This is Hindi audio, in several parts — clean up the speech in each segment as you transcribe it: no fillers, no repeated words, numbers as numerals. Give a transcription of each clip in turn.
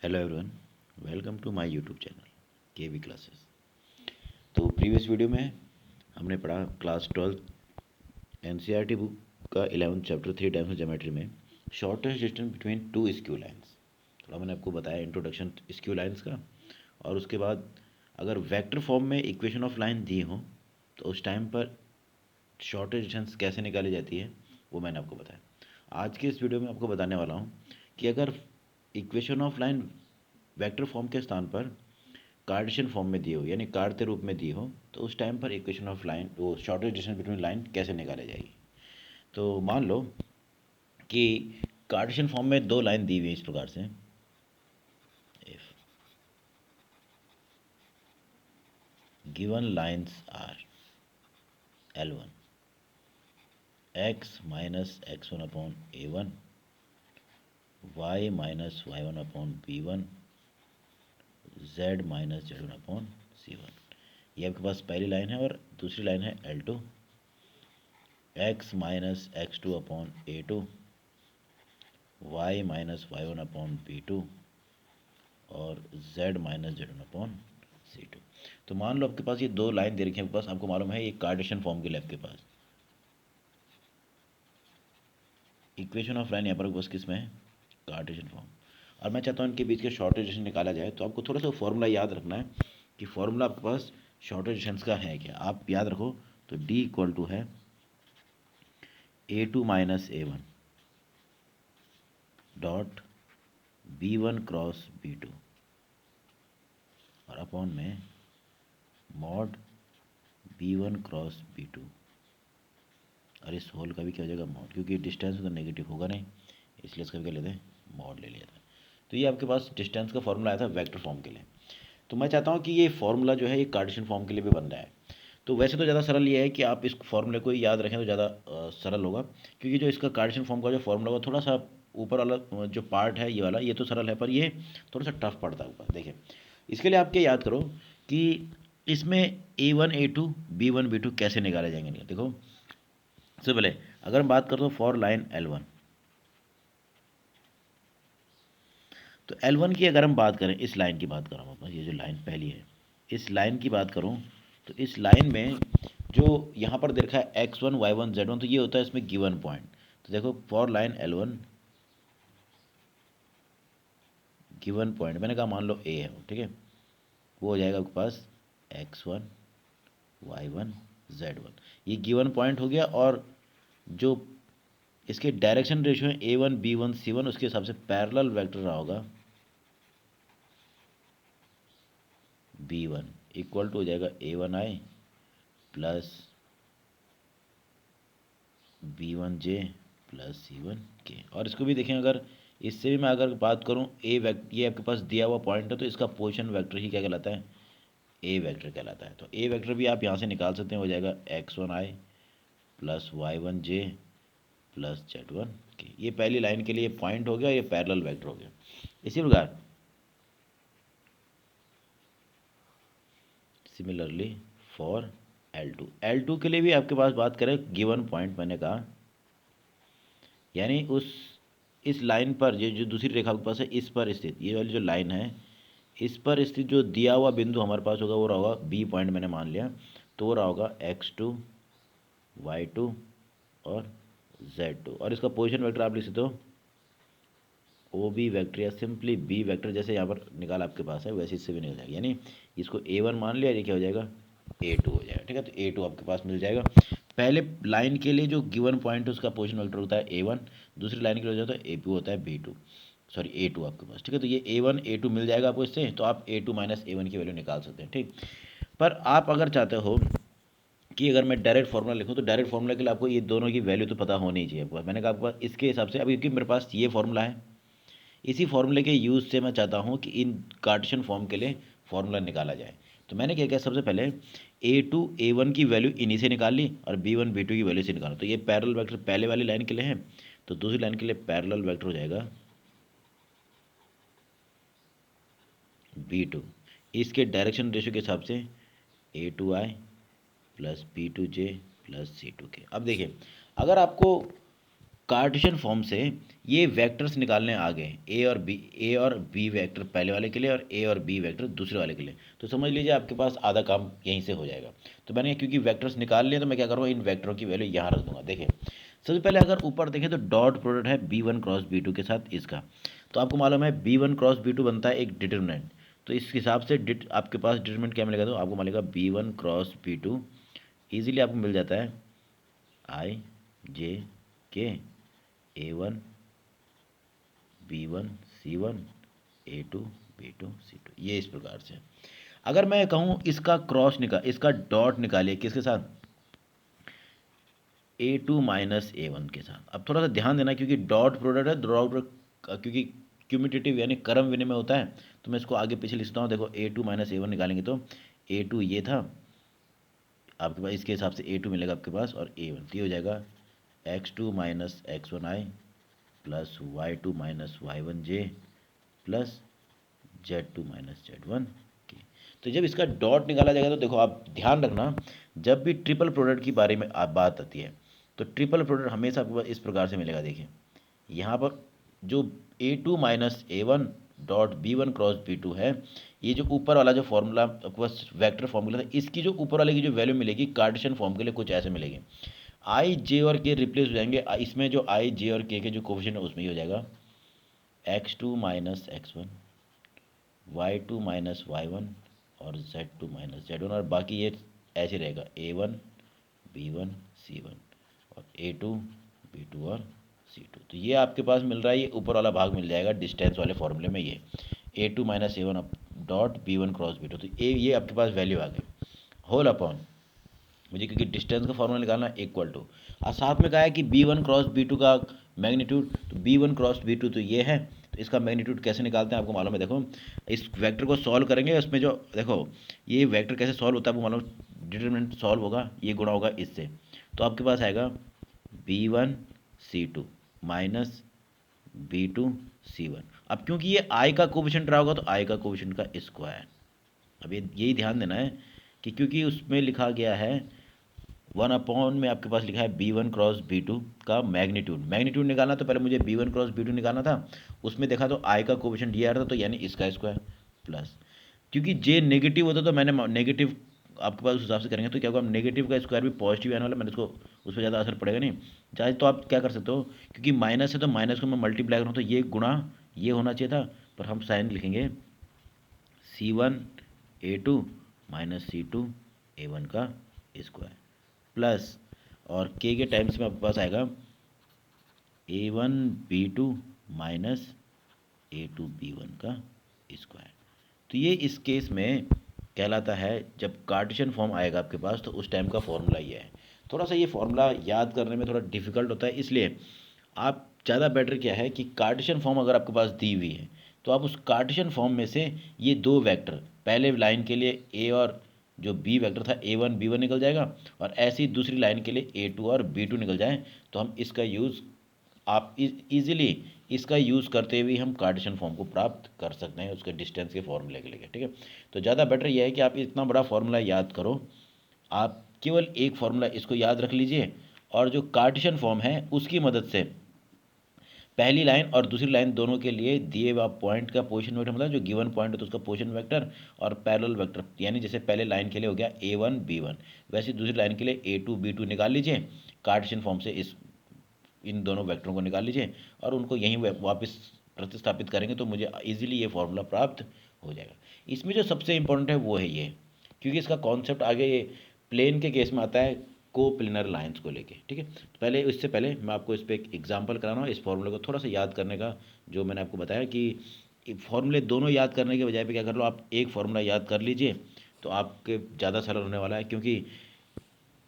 Hello everyone, welcome to my YouTube channel KV classes. तो प्रीवियस वीडियो में हमने पढ़ा क्लास 12 एनसीईआरटी बुक का 11th चैप्टर 3 डायमेंशनल ज्योमेट्री में shortest distance between two skew lines. थोड़ा मैंने आपको बताया इंट्रोडक्शन स्क्यू लाइंस का, और उसके बाद अगर वेक्टर फॉर्म में इक्वेशन ऑफ लाइन दी हो तो उस टाइम पर शॉर्टेस्ट डिस्टेंस कैसे निकाली जाती है वो मैंने आपको बताया। आज के इस वीडियो में आपको बताने वाला हूँ कि अगर equation of line vector form के स्थान पर कार्टेशियन फॉर्म में दी हो, यानी कार्य रूप में दी हो, तो उस टाइम पर इक्वेशन ऑफ लाइन वो शॉर्टेस्ट डिस्टेंस बिटवीन लाइन कैसे निकाली जाएगी। तो मान लो कि कार्टेशियन फॉर्म में दो लाइन दी हुई है इस प्रकार से, if given lines are L1 x minus x1 upon A1 y minus y1 upon B1 z minus z1 upon C1। ये आपके पास पहली लाइन है, और दूसरी लाइन है L2 x minus x2 upon A2 y minus y1 upon B2 और z minus z1 upon C2। तो मान लो आपके पास ये दो लाइन दे रखी है आपके पास, आपको मालूम है ये कार्टेशियन फॉर्म के लिए आपके पास इक्वेशन ऑफ लाइन यहाँ पर बस किस में है, कार्टेशियन फॉर्म। और मैं चाहता हूँ इनके बीच के शॉर्टेज डिस्टेंस निकाला जाए, तो आपको थोड़ा सा फॉर्मूला याद रखना है कि फॉर्मूला आपके पास शॉर्टेज डिस्टेंस का है क्या, आप याद रखो। तो D इक्वल टू है A2 minus A1 dot B1 cross B2 और अपॉन में मॉड B1 क्रॉस B2, और इस होल का भी क्या हो जाएगा मॉड, क्योंकि डिस्टेंस तो नेगेटिव होगा नहीं, इसलिए इसका भी क्या लेते हैं मॉड ले लिया था। तो ये आपके पास डिस्टेंस का फॉर्मूला आया था वेक्टर फॉर्म के लिए। तो मैं चाहता हूँ कि ये फॉर्मूला जो है ये कार्टेशियन फॉर्म के लिए भी बन रहा है। तो वैसे तो ज़्यादा सरल ये है कि आप इस फॉर्मूले को याद रखें तो ज़्यादा सरल होगा, क्योंकि जो इसका कार्टेशियन फॉर्म का जो फॉर्मूला होगा थोड़ा सा ऊपर वाला जो पार्ट है ये वाला, ये तो सरल है पर ये थोड़ा सा टफ पड़ता है ऊपर। देखिए इसके लिए आप क्या याद करो कि इसमें A1 A2 B1 B2 कैसे निकाले जाएंगे। देखो सबसे पहले अगर हम बात करते हो फॉर लाइन L1, तो L1 की अगर हम बात करें, इस लाइन की बात कर रहा हूँ, ये जो लाइन पहली है इस लाइन की बात करूँ, तो इस लाइन में जो यहाँ पर देखा है x1 y1 z1, तो ये होता है इसमें गिवन पॉइंट। तो देखो for line L1 given point मैंने कहा मान लो A है, ठीक है, वो हो जाएगा आपके पास x1 y1 z1, ये गिवन पॉइंट हो गया। और जो इसके डायरेक्शन रेशियो है A1 B1 C1, उसके हिसाब से पैरेलल वेक्टर रहा होगा B1 इक्वल टू हो जाएगा A1I plus B1J plus C1K। और इसको भी देखें, अगर इससे भी मैं अगर बात करूं ए वेक्टर, ये आपके पास दिया हुआ पॉइंट है तो इसका पोजीशन वेक्टर ही क्या कहलाता है, ए वेक्टर कहलाता है। तो ए वेक्टर भी आप यहाँ से निकाल सकते हैं, हो जाएगा x1I plus y1J plus z1K। ये पहली लाइन के लिए पॉइंट हो गया, ये पैरेलल वेक्टर हो गया। इसी प्रकार सिमिलरली फॉर L2 के लिए भी आपके पास बात करें गिवन पॉइंट, मैंने कहा यानी इस लाइन पर ये जो दूसरी रेखा के पास है इस पर स्थित ये वाली जो लाइन है इस पर स्थित जो दिया हुआ बिंदु हमारे पास होगा वो रहा होगा बी पॉइंट, मैंने मान लिया, तो वो रहा होगा x2 y2 और z2। और इसका पोजीशन वेक्टर आप लिख सकते हो ओ बी वेक्टर या सिंपली बी वेक्टर, जैसे यहाँ पर निकाल आपके पास है वैसे इससे भी निकल जाएगा। यानी इसको A1 मान लिया, ये क्या हो जाएगा A2 हो जाएगा, ठीक है। तो A2 आपके पास मिल जाएगा। पहले लाइन के लिए जो गिवन पॉइंट है उसका पोजीशन वेक्टर होता है A1, दूसरी लाइन के लिए जो होता है A2 होता है B2, सॉरी A2 आपके पास, ठीक है। तो ये A1 A2 मिल जाएगा आपको इससे, तो आप A2 माइनस A1 की वैल्यू निकाल सकते हैं, ठीक। पर आप अगर चाहते हो कि अगर मैं डायरेक्ट फॉर्मूला लिखूँ, तो डायरेक्ट फॉर्मूला के लिए आपको ये दोनों की वैल्यू तो पता होनी ही चाहिए आपको। मैंने कहा आपके पास इसके हिसाब से, अभी क्योंकि मेरे पास ये फॉर्मूला है, इसी फॉर्मूले के यूज़ से मैं चाहता हूँ कि इन कार्टेशियन फॉर्म के लिए फॉर्मूला निकाला जाए। तो मैंने क्या किया, सबसे पहले A2 A1 की वैल्यू इन्हीं से निकाल ली और B1 B2 की वैल्यू से निकाला। तो ये पैरेलल वेक्टर पहले वाली लाइन के लिए है, तो दूसरी लाइन के लिए पैरेलल वेक्टर हो जाएगा B2। इसके डायरेक्शन रेशियो के हिसाब से A2I plus B2J plus C2K। अब देखिए अगर आपको कार्टेशियन फॉर्म से ये वेक्टर्स निकालने आ गए, ए और बी वेक्टर पहले वाले के लिए और ए और बी वेक्टर दूसरे वाले के लिए। तो समझ लीजिए आपके पास आधा काम यहीं से हो जाएगा। तो मैंने क्योंकि वेक्टर्स निकाल लिए तो मैं क्या करूँगा, इन वेक्टरों की वैल्यू यहाँ रख दूंगा। देखिए सबसे पहले अगर ऊपर देखें तो डॉट प्रोडक्ट है B1 क्रॉस B2 के साथ इसका, तो आपको मालूम है B1 क्रॉस B2 बनता है एक डिटरमिनेंट। तो इस हिसाब से आपके पास डिटरमिनेंट क्या मिलेगा, तो आपको मिलेगा B1 क्रॉस B2 ईजिली आपको मिल जाता है आई जे के A1 B1 C1 A2 B2 C2, ये इस प्रकार से। अगर मैं कहूँ इसका इसका डॉट निकालिए किसके साथ, A2 माइनस A1 के साथ। अब थोड़ा सा ध्यान देना क्योंकि डॉट प्रोडक्ट है, क्योंकि क्यूमिटेटिव यानी क्रम विनिमय होता है, तो मैं इसको आगे पीछे लिखता हूँ। देखो A2 माइनस A1 निकालेंगे तो A2 ये था आपके पास, इसके हिसाब से A2 मिलेगा आपके पास, और A1 तो ये हो जाएगा x2 minus x1i plus y2 minus y1j plus z2 minus z1k। तो जब इसका डॉट निकाला जाएगा तो देखो आप ध्यान रखना, जब भी ट्रिपल प्रोडक्ट की बारे में आप बात आती है तो ट्रिपल प्रोडक्ट हमेशा आपको इस प्रकार से मिलेगा। देखिए यहाँ पर जो A2 minus A1 dot B1 cross B2 है, ये जो ऊपर वाला जो फॉर्मूला आपके पास वेक्टर फॉर्मूला था, इसकी जो ऊपर वाले की जो वैल्यू मिलेगी कार्टेशियन फॉर्म के लिए कुछ ऐसे मिलेगी। आई जे और के रिप्लेस हो जाएंगे, इसमें जो आई जे और के जो कोफिशिएंट है उसमें ही हो जाएगा x2 minus x1 y2 minus y1 और z2 माइनस z1, और बाकी ये ऐसे रहेगा A1 B1 C1 और A2 B2 और C2। तो ये आपके पास मिल रहा है, ये ऊपर वाला भाग मिल जाएगा डिस्टेंस वाले फॉर्मूले में, ये A2 minus A1 dot B1 cross B2। तो ये आपके पास वैल्यू आ गई होल अपॉन, मुझे क्योंकि डिस्टेंस का फॉर्मूला निकालना इक्वल टू, और साथ में कहा है कि B1 क्रॉस B2 का मैग्नीट्यूड, तो B1 क्रॉस B2 तो ये है, तो इसका मैग्नीट्यूड कैसे निकालते हैं आपको मालूम है। देखो इस वेक्टर को सॉल्व करेंगे, उसमें जो देखो ये वेक्टर कैसे सॉल्व होता है आपको मालूम, डिटरमिनेंट सॉल्व होगा, ये गुणा होगा इससे, तो आपके पास आएगा B1 C2 minus B2 C1। अब क्योंकि ये आई का कोफिशिएंट रहा होगा तो आई का कोफिशिएंट का स्क्वायर। अब ये यही ध्यान देना है कि क्योंकि उसमें लिखा गया है 1 अपॉन में आपके पास लिखा है B1 क्रॉस B2 का मैग्नीट्यूड निकालना, तो पहले मुझे B1 क्रॉस B2 निकालना था, उसमें देखा तो आई का कोफिशिएंट ये आ रहा था, तो यानी इसका स्क्वायर प्लस, क्योंकि जे नेगेटिव होता तो मैंने नेगेटिव आपके पास उस हिसाब से करेंगे तो क्या होगा, नेगेटिव का स्क्वायर भी पॉजिटिव आने वाला, मैंने उसको उस पर ज़्यादा असर पड़ेगा नहीं। चाहे तो आप क्या कर सकते हो, क्योंकि माइनस है तो माइनस को मैं मल्टीप्लाई करूँ तो ये गुणा ये होना चाहिए था, पर हम साइन लिखेंगे C1 A2 minus C2 A1 का स्क्वायर प्लस, और के टाइम्स में आपके पास आएगा A1 B2 minus A2 B1 का स्क्वायर। तो ये इस केस में कहलाता है, जब कार्टेशियन फॉर्म आएगा आपके पास तो उस टाइम का फॉर्मूला ये है। थोड़ा सा ये फॉर्मूला याद करने में थोड़ा डिफिकल्ट होता है, इसलिए आप ज़्यादा बेटर क्या है कि कार्टेशियन फॉर्म अगर आपके पास दी हुई है तो आप उस कार्टेशियन फॉर्म में से ये दो वेक्टर, पहले लाइन के लिए ए और जो बी वेक्टर था A1 B1 निकल जाएगा, और ऐसी ही दूसरी लाइन के लिए A2 और B2 निकल जाए, तो हम इसका यूज़ आप इजीली इसका यूज़ करते हुए हम कार्टेशियन फॉर्म को प्राप्त कर सकते हैं उसके डिस्टेंस के फॉर्मूले के लिए। ठीक है, तो ज़्यादा बेटर यह है कि आप इतना बड़ा फॉर्मूला याद करो, आप केवल एक फॉर्मूला इसको याद रख लीजिए, और जो कार्टेशियन फॉर्म है उसकी मदद से पहली लाइन और दूसरी लाइन दोनों के लिए दिए हुआ पॉइंट का पोजीशन वेक्टर, मतलब जो गिवन पॉइंट है तो उसका पोजीशन वेक्टर और पैरेलल वेक्टर, यानी जैसे पहले लाइन के लिए हो गया A1 B1, वैसे दूसरी लाइन के लिए A2 B2 निकाल लीजिए कार्टेशियन फॉर्म से, इन दोनों वेक्टरों को निकाल लीजिए और उनको यहीं वापस प्रतिस्थापित करेंगे तो मुझे इजीली ये फॉर्मूला प्राप्त हो जाएगा। इसमें जो सबसे इंपॉर्टेंट है वो है ये, क्योंकि इसका कॉन्सेप्ट आगे ये प्लेन के केस में आता है को प्लेनर लाइंस को लेके। ठीक है, तो पहले इससे पहले मैं आपको इस पर एक एग्जाम्पल करा रहा हूँ, इस फॉर्मूले को थोड़ा सा याद करने का, जो मैंने आपको बताया कि फॉर्मूले दोनों याद करने के बजाय पे क्या कर लो, आप एक फार्मूला याद कर लीजिए तो आपके ज़्यादा सरल होने वाला है, क्योंकि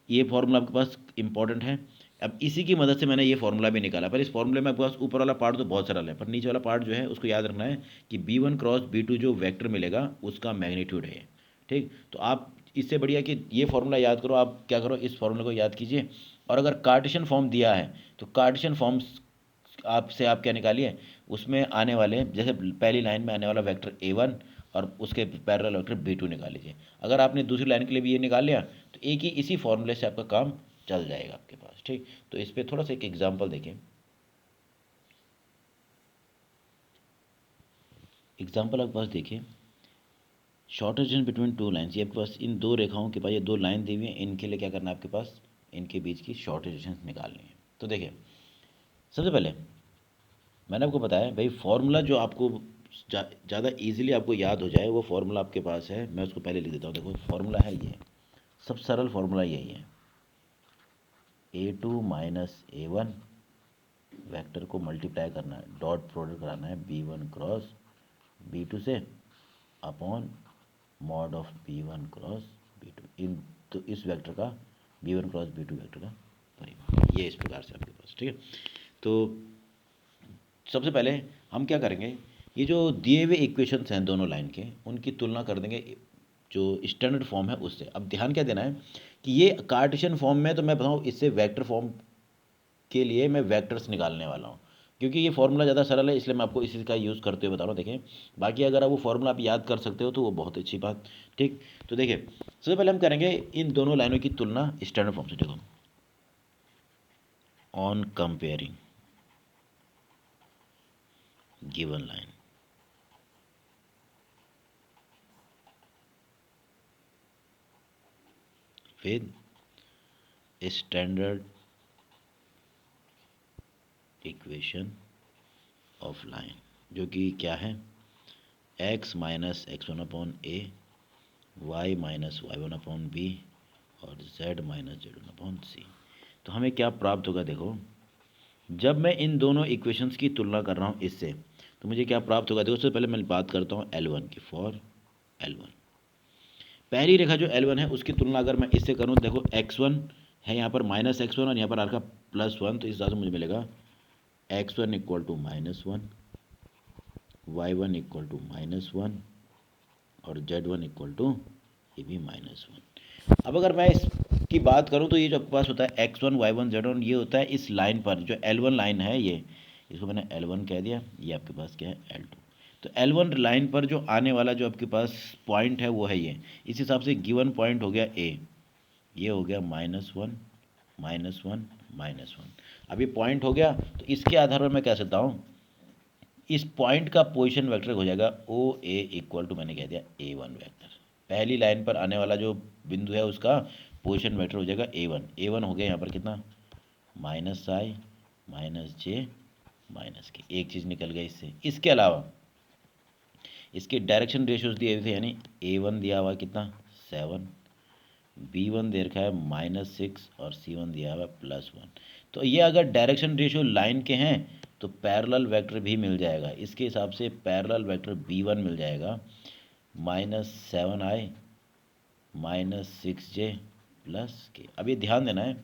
ये फॉर्मूला आपके पास इंपॉर्टेंट है। अब इसी की मदद से मैंने ये फॉर्मूला भी निकाला, पर इस फॉर्मूले में आपके पास ऊपर वाला पार्ट तो बहुत सरल है, पर नीचे वाला पार्ट जो है उसको याद रखना है कि B1 क्रॉस B2 जो वेक्टर मिलेगा उसका मैग्नीट्यूड है। ठीक, तो आप इससे बढ़िया कि ये फॉर्मूला याद करो, आप क्या करो इस फॉर्मूले को याद कीजिए, और अगर कार्टेशियन फॉर्म दिया है तो कार्टेशियन फॉर्म आपसे आप क्या निकालिए, उसमें आने वाले जैसे पहली लाइन में आने वाला वेक्टर A1 और उसके पैरेलल वेक्टर B2 निकाल लीजिए। अगर आपने दूसरी लाइन के लिए भी ये निकाल लिया तो एक ही इसी फॉर्मूले से आपका काम चल जाएगा आपके पास। ठीक, तो इस पर थोड़ा सा एक एग्जाम्पल देखें। एग्जाम्पल आपके पास देखिए, short distance between two lines, ये आपके पास इन दो रेखाओं के पास ये दो लाइन दी हुई है, इनके लिए क्या करना है आपके पास, इनके बीच की शॉर्ट डिस्टेंस निकालनी है। तो देखिए सबसे पहले मैंने आपको बताया भाई फॉर्मूला जो आपको ज़्यादा इजीली आपको याद हो जाए वो फॉर्मूला आपके पास है, मैं उसको पहले लिख देता हूँ। देखो फॉर्मूला है ये, सब सरल फॉर्मूला यही है, A2 माइनस A1 वेक्टर को मल्टीप्लाई करना है, डॉट प्रोडक्ट कराना है B1 क्रॉस B2 से upon mod of B1 cross B2, इन तो इस वेक्टर का B1 क्रॉस B2 वेक्टर का परिमाण, ये इस प्रकार से आपके पास, ठीक है। तो सबसे पहले हम क्या करेंगे, ये जो दिए हुए इक्वेशंस हैं दोनों लाइन के, उनकी तुलना कर देंगे जो स्टैंडर्ड फॉर्म है उससे। अब ध्यान क्या देना है कि ये कार्टेशियन फॉर्म में, तो मैं बताऊँ इससे वेक्टर फॉर्म के लिए मैं वेक्टर्स निकालने वाला हूँ, क्योंकि ये फॉर्मूला ज़्यादा सरल है, इसलिए मैं आपको इसी का यूज़ करते हुए बता रहा हूँ। देखें बाकी अगर आप वो फॉर्मूला आप याद कर सकते हो तो वो बहुत अच्छी बात, ठीक। तो देखिए सबसे पहले हम करेंगे इन दोनों लाइनों की तुलना स्टैंडर्ड फॉर्म से। देखो on comparing given line with standard equation of line, जो कि क्या है, x minus x1 upon A, Y minus y1 upon B और z minus z1 upon C. तो हमें क्या प्राप्त होगा, देखो जब मैं इन दोनों इक्वेशंस की तुलना कर रहा हूँ इससे, तो मुझे क्या प्राप्त होगा। देखो सबसे पहले मैं बात करता हूँ L1 की, फॉर L1 पहली रेखा जो L1 है उसकी तुलना अगर मैं इससे करूँ, देखो x1 है यहाँ पर माइनस x1 और यहाँ पर आर +1, तो इस हिसाब से मुझे मिलेगा x1 equal to -1, y1 equal to -1 और z1 इक्वल टू ये भी -1। अब अगर मैं इसकी बात करूं तो ये जो आपके पास होता है x1 y1 z1, ये होता है इस लाइन पर जो L1 लाइन है, ये इसको मैंने L1 कह दिया, ये आपके पास क्या है L2। तो L1 लाइन पर जो आने वाला जो आपके पास पॉइंट है वो है ये, इस हिसाब से गिवन पॉइंट हो गया A, ये हो गया -1 -1 -1। अब ये पॉइंट हो गया, तो इसके आधार पर मैं कह सकता हूँ इस पॉइंट का पोजीशन वेक्टर हो जाएगा ओ ए इक्वल टू, मैंने कह दिया A1 वेक्टर। पहली लाइन पर आने वाला जो बिंदु है उसका पोजीशन वेक्टर हो जाएगा A1। A1 हो गया यहाँ पर कितना, -i -j -k, एक चीज़ निकल गई इससे। इसके अलावा इसके डायरेक्शन रेशियोज दिए हुए थे, यानी A1 दिया हुआ कितना 7, B1 दे रखा है -6 और C1 दिया हुआ +1। तो ये अगर डायरेक्शन रेशियो लाइन के हैं तो पैरेलल वेक्टर भी मिल जाएगा, इसके हिसाब से पैरेलल वेक्टर B1 मिल जाएगा -7i -6j +k। अब ये ध्यान देना है,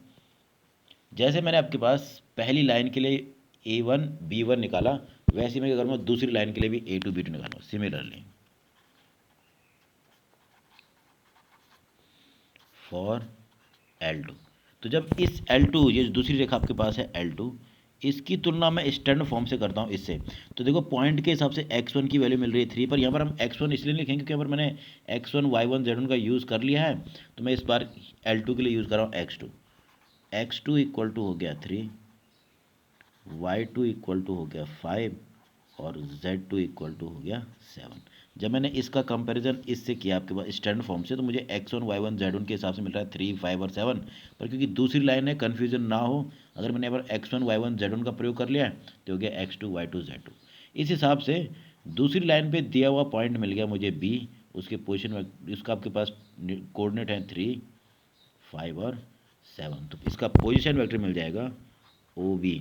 जैसे मैंने आपके पास पहली लाइन के लिए A1 B1 निकाला, वैसे मैं क्या करूँगा दूसरी लाइन के लिए भी A2 B2 निकालूंगा सिमिलरली फॉर L2। तो जब इस L2, ये दूसरी रेखा आपके पास है L2, इसकी तुलना मैं स्टैंडर्ड फॉर्म से करता हूँ इससे, तो देखो पॉइंट के हिसाब से x1 की वैल्यू मिल रही है 3 पर, यहाँ पर हम x1 इसलिए लिखेंगे क्योंकि यहाँ पर मैंने x1 y1 z1 का यूज़ कर लिया है, तो मैं इस बार L2 के लिए यूज़ कर रहा हूँ x2 इक्वल टू हो गया 3, y2 इक्वल टू हो गया 5 और z2 इक्वल टू हो गया 7। जब मैंने इसका कंपैरिजन इससे किया आपके पास स्टैंडर्ड फॉर्म से, तो मुझे x1 y1 z1 के हिसाब से मिल रहा है 3 5 और 7, पर क्योंकि दूसरी लाइन है कन्फ्यूजन ना हो, अगर मैंने यहाँ पर x1 y1 z1 का प्रयोग कर लिया है तो हो गया x2 y2 z2। इस हिसाब से दूसरी लाइन पे दिया हुआ पॉइंट मिल गया मुझे B, उसके पोजिशन में इसका आपके पास कोऑर्डिनेट है 3 5 और 7, तो इसका पोजिशन वेक्टर मिल जाएगा OB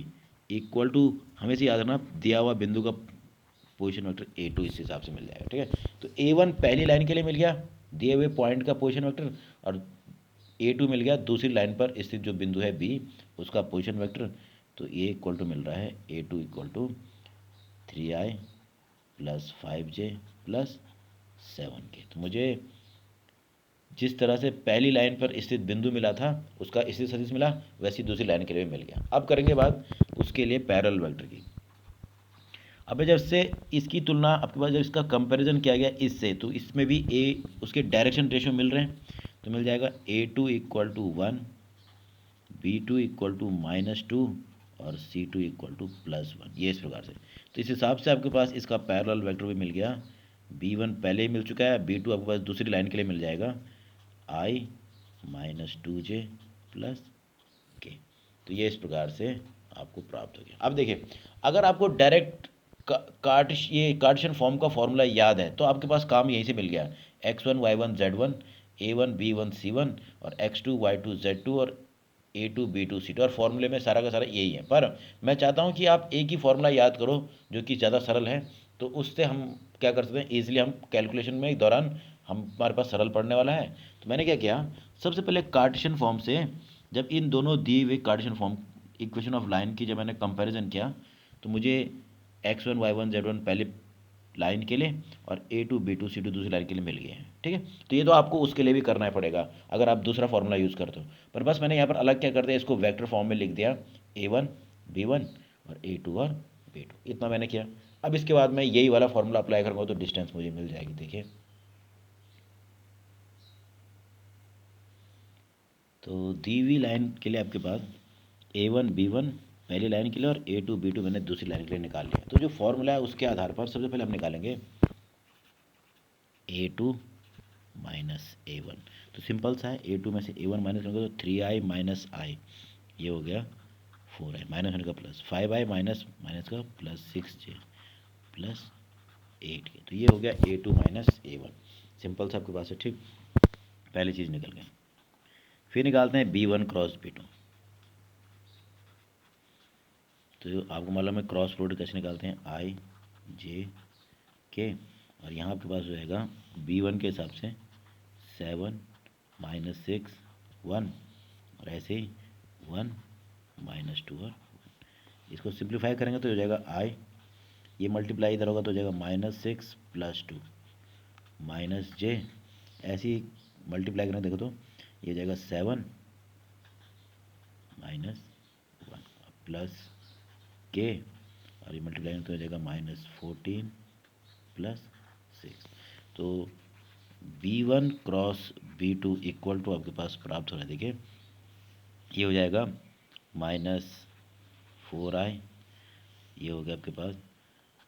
इक्वल टू, हमेशा याद रखना दिया हुआ बिंदु का पोजीशन वेक्टर A2 इस हिसाब से मिल जाएगा, ठीक है। तो A1 पहली लाइन के लिए मिल गया दिए हुए पॉइंट का पोजीशन वेक्टर, और A2 मिल गया दूसरी लाइन पर स्थित जो बिंदु है B, उसका पोजीशन वेक्टर। तो ये इक्वल टू मिल रहा है A2 equal to 3i + 5j + 7k। तो मुझे जिस तरह से पहली लाइन पर स्थित बिंदु मिला था उसका स्थित सदिश मिला, वैसी दूसरी लाइन के लिए मिल गया। अब करेंगे बात उसके लिए पैरेलल वेक्टर की। अब जब से इसकी तुलना आपके पास जब इसका कंपैरिजन किया गया इससे, तो इसमें भी उसके डायरेक्शन रेशियो मिल रहे हैं, तो मिल जाएगा A2 equal to 1, B2 equal to -2 और C2 इक्वल टू +1, ये इस प्रकार से। तो इस हिसाब से आपके पास इसका पैरेलल वेक्टर भी मिल गया। b1 पहले ही मिल चुका है, b2 आपके पास दूसरी लाइन के लिए मिल जाएगा i माइनस 2j प्लस के। तो ये इस प्रकार से आपको प्राप्त हो गया। अब देखिए, अगर आपको डायरेक्ट कार्टेशियन फॉर्म का फॉर्मूला याद है तो आपके पास काम यहीं से मिल गया। x1 y1 z1 a1 b1 c1 और x2 y2 z2 और a2 b2 c2, और फॉर्मूले में सारा का सारा यही है। पर मैं चाहता हूँ कि आप एक ही फॉर्मूला याद करो जो कि ज़्यादा सरल है, तो उससे हम क्या कर सकते हैं, ईजिली हम कैलकुलेशन में दौरान हमारे पास सरल पड़ने वाला है। तो मैंने क्या किया, सबसे पहले कार्टेशियन फॉर्म से जब इन दोनों दिए हुए Cartesian form equation of line की जब मैंने कंपैरिजन किया तो मुझे x1 y1 z1 पहले लाइन के लिए और a2 b2 c2 दूसरी लाइन के लिए मिल गए हैं। ठीक है, तो ये तो आपको उसके लिए भी करना पड़ेगा अगर आप दूसरा फॉर्मूला यूज़ करते हो। पर बस मैंने यहाँ पर अलग क्या कर दिया, इसको वेक्टर फॉर्म में लिख दिया a1 b1 और a2 और b2, इतना मैंने किया। अब इसके बाद मैं यही वाला फॉर्मूला अप्लाई करूँगा तो डिस्टेंस मुझे मिल जाएगी। देखिए, तो दी हुई लाइन के लिए आपके पास a1 b1 पहली लाइन के लिए और a2 b2 मैंने दूसरी लाइन के लिए निकाल लिया। तो जो फॉर्मूला है उसके आधार पर सबसे पहले हम निकालेंगे a2 माइनस a1। तो सिंपल सा है, a2 में से a1 माइनस करेंगे तो 3i माइनस आई, ये हो गया 4i माइनस होने का प्लस 5i माइनस माइनस का प्लस 6j प्लस 8k। तो ये हो गया a2 माइनस a1। सिंपल सा आपके पास है। ठीक, पहली चीज़ निकल गई। फिर निकालते हैं b1 क्रॉस b2। तो आपको मालूम है क्रॉस प्रोडक्ट कैसे निकालते हैं, आई जे के, और यहाँ आपके पास जो रहेगा b1 के हिसाब से 7 माइनस 6 1 और ऐसे ही 1 माइनस 2 और इसको सिंप्लीफाई करेंगे तो हो जाएगा आई, ये मल्टीप्लाई इधर होगा तो हो जाएगा माइनस 6 प्लस 2 माइनस जे, ऐसे ही मल्टीप्लाई करेंगे देखो तो ये हो जाएगा 7 माइनस 1 प्लस के, और ये मल्टीप्लाई तो हो जाएगा माइनस 14 प्लस 6। तो b1 cross b2 equal to आपके पास प्राप्त हो रहा है। देखिए, ये हो जाएगा माइनस 4i, ये हो गया आपके पास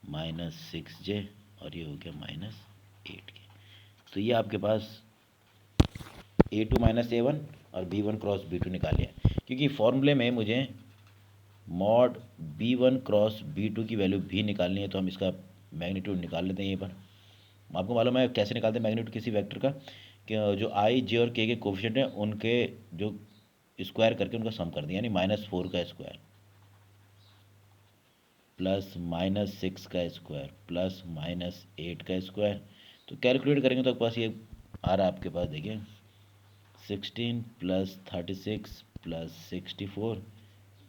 माइनस 6j और ये हो गया माइनस 8k। तो ये आपके पास a2 माइनस a1 और b1 क्रॉस b2 निकालिए, क्योंकि फॉर्मूले में मुझे मॉड b1 क्रॉस b2 की वैल्यू भी निकालनी है। तो हम इसका मैग्नीट्यूड निकाल लेते हैं। ये पर आपको मालूम है कैसे निकालते हैं मैग्नीट्यूड किसी वेक्टर का, कि जो i j और k के कोफिशिएंट हैं उनके जो स्क्वायर करके उनका सम कर दिया, यानी -4 का स्क्वायर प्लस -6 का स्क्वायर प्लस -8 का स्क्वायर। तो कैलकुलेट करेंगे तो आपके पास ये आ रहा है आपके पास, देखिए 16 प्लस 36 प्लस 64,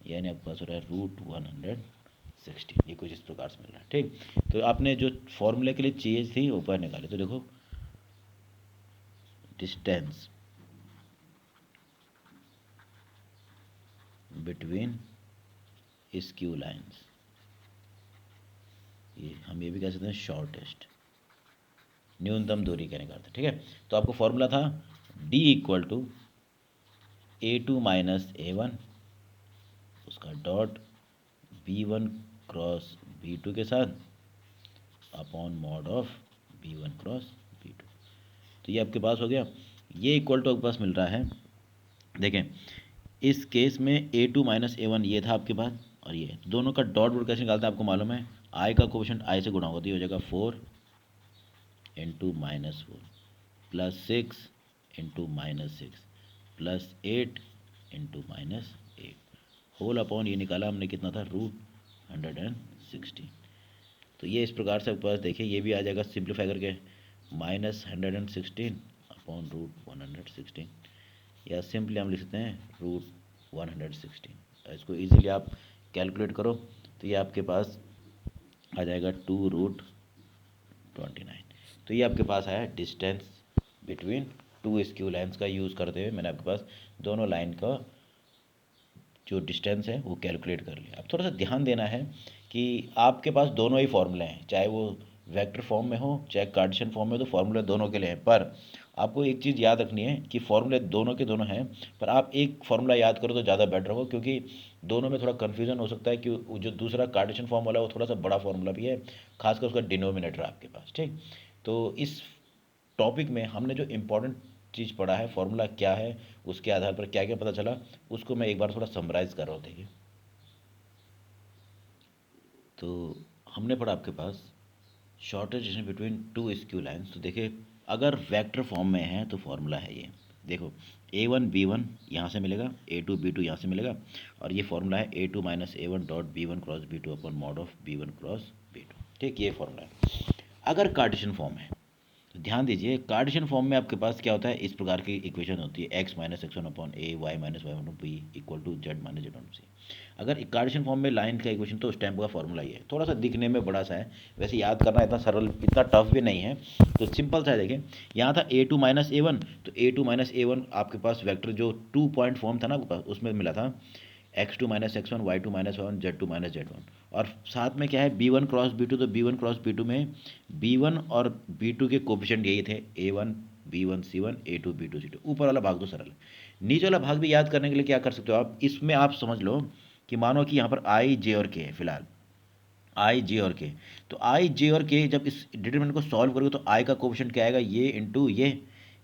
यानी आपके पास हो रहा है √160। ये कुछ इस प्रकार से मिल रहा है। ठीक, तो आपने जो फॉर्मूले के लिए चीज़ थी ऊपर निकाली, तो देखो डिस्टेंस बिटवीन स्क्यू लाइंस, ये हम ये भी कह सकते हैं शॉर्टेस्ट, न्यूनतम दूरी का निकालते हैं। ठीक है, तो आपको फॉर्मूला था d equal to a2 minus a1 उसका डॉट b1 क्रॉस b2 के साथ upon mod of b1 cross b2। तो ये आपके पास हो गया। ये इक्वल टू आपके पास मिल रहा है, देखें इस केस में a2 माइनस a1 ये था आपके पास, और ये दोनों का डॉट वोट कैसे निकालते हैं आपको मालूम है, i का कोफिशिएंट i से गुणा होगा तो ये हो जाएगा 4 into -4 plus 6 into -6 plus 8 into -8 whole upon ये निकाला हमने कितना था √160। तो ये इस प्रकार से आपके पास देखिए ये भी आ जाएगा सिंप्लीफाई करके -116 अपॉन √116, या सिंपली हम लिख सकते हैं √116। इसको इजीली आप कैलकुलेट करो तो ये आपके पास आ जाएगा 2√29। तो ये आपके पास आया distance between two skew lines का यूज़ करते हुए मैंने आपके पास दोनों लाइन का जो डिस्टेंस है वो कैलकुलेट कर लिया। अब थोड़ा सा ध्यान देना है कि आपके पास दोनों ही फॉर्मूले हैं, चाहे वो वेक्टर फॉर्म में हो चाहे कार्टेशियन फॉर्म में हो, तो फॉर्मूले दोनों के लिए हैं। पर आपको एक चीज़ याद रखनी है कि फॉर्मूले दोनों के दोनों हैं, पर आप एक फार्मूला याद करो तो ज़्यादा बेटर होगा, क्योंकि दोनों में थोड़ा कन्फ्यूजन हो सकता है कि वो जो दूसरा कार्टेशियन फॉर्म वाला है वो थोड़ा सा बड़ा फार्मूला भी है, खासकर उसका डिनोमिनेटर आपके पास। ठीक, तो इस टॉपिक में हमने जो इम्पोर्टेंट चीज़ पढ़ा है, फार्मूला क्या है, उसके आधार पर क्या क्या पता चला, उसको मैं एक बार थोड़ा समराइज कर रहा हूँ। देखिए, तो हमने पढ़ा आपके पास shortest distance between two skew lines. तो देखिए, अगर वेक्टर फॉर्म में है तो फॉर्मूला है ये, देखो A1 B1 यहाँ से मिलेगा, A2 B2 यहाँ से मिलेगा, और ये फॉर्मूला है A2 minus A1 dot B1 cross B2 upon mod of B1 cross B2। ठीक, ये फॉर्मूला है। अगर कार्टेशियन फॉर्म है तो ध्यान दीजिए, कार्टेशियन फॉर्म में आपके पास क्या होता है, इस प्रकार की इक्वेशन होती है, x minus x1 upon a, y minus y1 b equal to z minus z1 c। अगर कार्टेशियन फॉर्म में लाइन का इक्वेशन, तो उस टाइम का फॉर्मूला ये है। थोड़ा सा दिखने में बड़ा सा है, वैसे याद करना इतना सरल, इतना टफ भी नहीं है, तो सिंपल सा है। देखें, यहाँ था A2 माइनस A1, तो A2 माइनस A1 आपके पास वेक्टर जो 2 पॉइंट फॉर्म था ना आपके पास, उसमें मिला था x2 minus x1, y2 minus y1, z2 minus z1, और साथ में क्या है B1 क्रॉस B2, तो B1 क्रॉस B2 में B1 और B2 के कोफिशिएंट यही थे, A1 B1 C1 A2 B2 C2। ऊपर वाला भाग तो सरल है, नीचे वाला भाग भी याद करने के लिए क्या कर सकते हो आप, इसमें आप समझ लो कि मानो कि यहाँ पर I J और K है फिलहाल, I J और K, तो I J और K जब इस डिटरमिनेंट को सॉल्व करोगे तो I का कोफिशिएंट क्या आएगा, ये इंटू ये,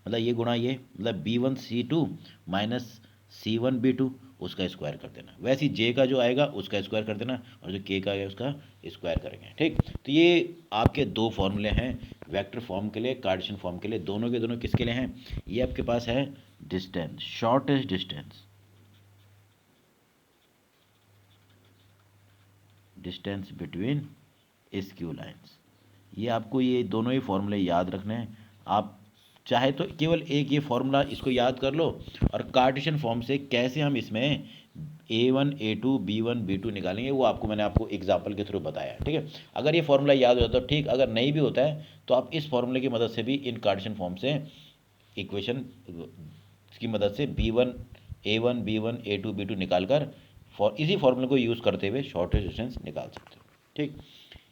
मतलब ये गुणा ये, मतलब B1 C2 minus C1 B2, उसका स्क्वायर कर देना। वैसे ही J का जो आएगा उसका स्क्वायर कर देना, और जो K का आएगा उसका स्क्वायर करेंगे। ठीक, तो ये आपके दो फॉर्मूले हैं वेक्टर फॉर्म के लिए, कार्टेशियन फॉर्म के लिए, दोनों के दोनों किसके लिए हैं, ये आपके पास है distance, shortest distance, distance between skew lines. ये आपको ये दोनों ही फॉर्मूले याद रखने हैं। आप चाहे तो केवल एक ये फॉर्मूला इसको याद कर लो, और कार्टेशियन फॉर्म से कैसे हम इसमें A1 A2 B1 B2 निकालेंगे, वो आपको मैंने आपको एग्जाम्पल के थ्रू बताया। ठीक है, अगर ये फॉर्मूला याद हो जाता तो ठीक, अगर नहीं भी होता है तो आप इस फॉर्मूले की मदद से भी इन कार्टेशियन फॉर्म से इक्वेशन की मदद से B1 A1 B1 A2 B2 निकाल कर इसी फॉर्मूले को यूज़ करते हुए शॉर्टेज डिस्टेंस निकाल सकते हो। ठीक,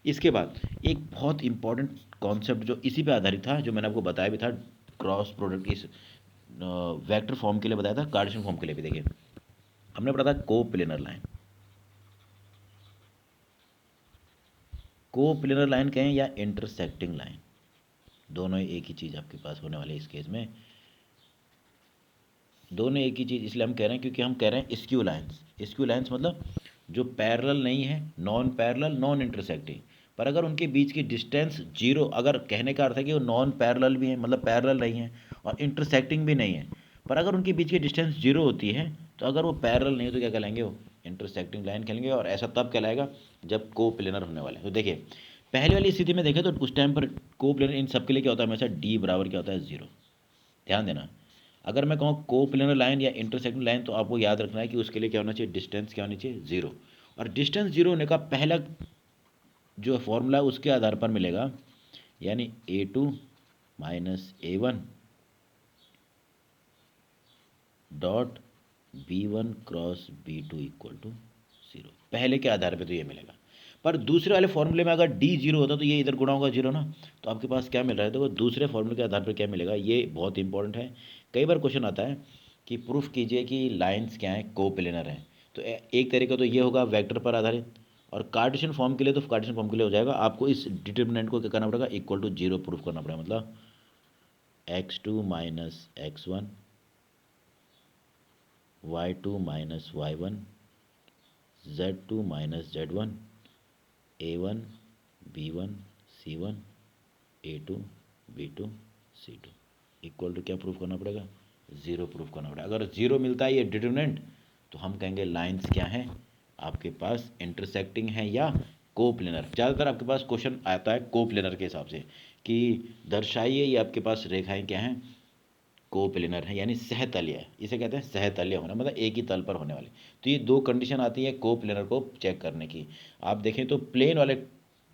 इसके बाद एक बहुत इंपॉर्टेंट कॉन्सेप्ट जो इसी पे आधारित था, जो मैंने आपको बताया भी था, क्रॉस प्रोडक्ट इस वेक्टर फॉर्म के लिए बताया था, कार्टेशियन फॉर्म के लिए भी। देखिए, हमने पढ़ा था कोप्लेनर लाइन। कोप्लेनर लाइन कहें या इंटरसेक्टिंग लाइन, दोनों एक ही चीज़ आपके पास होने वाली है इस केस में, दोनों एक ही चीज़ इसलिए हम कह रहे हैं क्योंकि हम कह रहे हैं स्क्यू लाइन्स। स्क्यू लाइन्स मतलब जो पैरेलल नहीं है, नॉन पैरेलल नॉन इंटरसेक्टिंग, पर अगर उनके बीच की डिस्टेंस जीरो, अगर कहने का अर्थ है कि वो नॉन पैरेलल भी है, मतलब पैरेलल नहीं है, और इंटरसेक्टिंग भी नहीं है, पर अगर उनके बीच की डिस्टेंस जीरो होती है, तो अगर वो पैरेलल नहीं है तो क्या कहलाएंगे, वो इंटरसेक्टिंग लाइन कहलाएंगे, और ऐसा तब कहलाएगा जब को प्लेनर होने वाले हैं। तो देखिए, पहले वाली स्थिति में देखें तो उस टाइम पर को प्लेनर इन सबके लिए क्या होता है, हमेशा डी बराबर क्या होता है, जीरो। ध्यान देना, अगर मैं कहूँ को प्लेनर लाइन या इंटरसेक्टिंग लाइन, तो आपको याद रखना है कि उसके लिए क्या होना चाहिए, डिस्टेंस क्या होनी चाहिए, जीरो। और डिस्टेंस जीरो होने का पहला जो फॉर्मूला उसके आधार पर मिलेगा, यानी A2 minus A1 dot B1 cross B2 equal to zero, पहले के आधार पे तो ये मिलेगा। पर दूसरे वाले फॉर्मूले में अगर डी जीरो होता तो ये इधर गुणा होगा जीरो ना, तो आपके पास क्या मिल रहा है, तो वो दूसरे फॉर्मूले के आधार पर क्या मिलेगा, ये बहुत इंपॉर्टेंट है। कई बार क्वेश्चन आता है कि प्रूफ कीजिए कि लाइंस क्या हैं, कोप्लेनर हैं, तो एक तरीका तो ये होगा वेक्टर पर आधारित, और कार्टेशियन फॉर्म के लिए तो कार्टेशियन फॉर्म के लिए हो जाएगा, आपको इस डिटर्मिनेंट को क्या करना पड़ेगा, इक्वल टू जीरो प्रूफ करना पड़ेगा, मतलब x2 minus x1 y2 minus y1 z2 minus z1 A1 B1 C1 A2 B2 C2 equal to क्या प्रूफ करना पड़ेगा, ज़ीरो प्रूफ करना पड़ेगा। अगर ज़ीरो मिलता है ये डिटर्मिनेंट, तो हम कहेंगे लाइंस क्या हैं आपके पास, इंटरसेक्टिंग है या कोप्लेनर। ज़्यादातर आपके पास क्वेश्चन आता है कोप्लेनर के हिसाब से, कि दर्शाइए ये आपके पास रेखाएं क्या हैं, कोप्लेनर है, यानी सहतल्य है, इसे कहते हैं सहतल्य होना, मतलब एक ही तल पर होने वाले। तो ये दो कंडीशन आती है कोप्लेनर को चेक करने की। आप देखें तो प्लेन वाले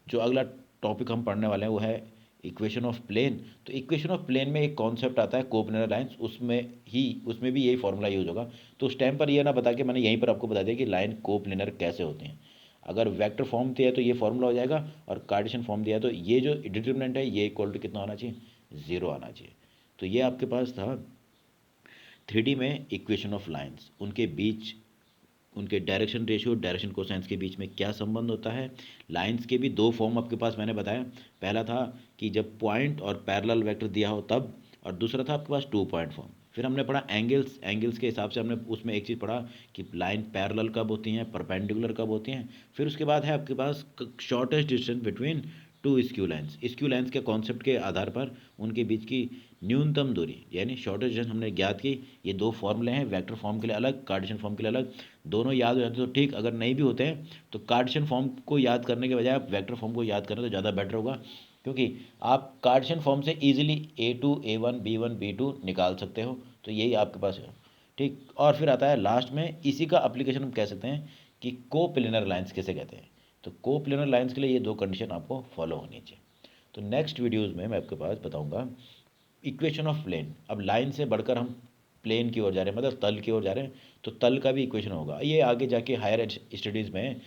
जो अगला टॉपिक हम पढ़ने वाले हैं वो है इक्वेशन ऑफ प्लेन। तो इक्वेशन ऑफ प्लेन में एक कॉन्सेप्ट आता है कोप्लेनर लाइंस, उसमें भी यही फॉर्मूला यूज होगा। तो उस टाइम पर ये ना बता के मैंने यहीं पर आपको बता दिया कि लाइन कोप्लेनर कैसे होते हैं। अगर वेक्टर फॉर्म दिया है तो ये फॉर्मूला हो जाएगा, और कार्टेशियन फॉर्म दिया है तो ये जो डिटर्मिनेंट है ये इक्वल टू कितना आना चाहिए, 0 आना चाहिए। तो ये आपके पास था 3D में इक्वेशन ऑफ लाइंस, उनके बीच उनके डायरेक्शन रेशियो, डायरेक्शन कोसाइंस के बीच में क्या संबंध होता है। लाइंस के भी दो फॉर्म आपके पास मैंने बताया, पहला था कि जब पॉइंट और पैरेलल वेक्टर दिया हो तब, और दूसरा था आपके पास 2 पॉइंट फॉर्म। फिर हमने पढ़ा एंगल्स, एंगल्स के हिसाब से हमने उसमें एक चीज़ पढ़ा कि लाइन पैरेलल कब होती हैं, परपेंडिकुलर कब होती हैं। फिर उसके बाद है आपके पास shortest distance between two skew lines, skew lines के कॉन्सेप्ट के आधार पर उनके बीच की न्यूनतम दूरी यानी शॉर्टेस्ट डिस्टेंस हमने ज्ञात की। ये दो फॉर्मूले हैं, वेक्टर फॉर्म के लिए अलग, कार्टेशियन फॉर्म के लिए अलग। दोनों याद हो जाते तो ठीक, अगर नहीं भी होते हैं तो कार्टेशियन फॉर्म को याद करने के बजाय आप वेक्टर फॉर्म को याद करें तो ज़्यादा बेटर होगा, क्योंकि आप कार्टेशियन फॉर्म से easily A2 A1 B1 B2 निकाल सकते हो। तो यही आपके पास है, ठीक। और फिर आता है लास्ट में, इसी का एप्लीकेशन हम कह सकते हैं कि कोप्लेनर लाइंस किसे कहते हैं। तो कोप्लेनर लाइंस के लिए ये दो कंडीशन आपको फॉलो होनी चाहिए। तो नेक्स्ट वीडियोज़ में मैं आपके पास बताऊँगा इक्वेशन ऑफ प्लेन। अब लाइन से बढ़कर हम प्लेन की ओर जा रहे हैं, मतलब तल की ओर जा रहे हैं, तो तल का भी इक्वेशन होगा। ये आगे जाके हायर स्टडीज़ में,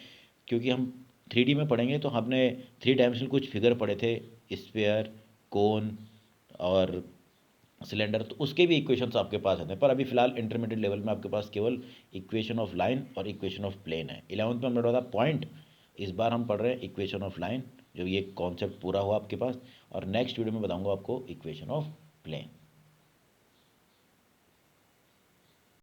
क्योंकि हम 3D में पढ़ेंगे तो हमने 3 डायमेंशनल कुछ फिगर पढ़े थे, स्फीयर, कोन और सिलेंडर, तो उसके भी इक्वेशंस आपके पास आते हैं। पर अभी फिलहाल इंटरमीडिएट लेवल में आपके पास केवल इक्वेशन ऑफ लाइन और इक्वेशन ऑफ प्लेन है। 11th में हमने पढ़ा था पॉइंट, इस बार हम पढ़ रहे हैं इक्वेशन ऑफ लाइन, जो ये कॉन्सेप्ट पूरा हुआ आपके पास। और नेक्स्ट वीडियो में बताऊंगा आपको इक्वेशन ऑफ प्लेन।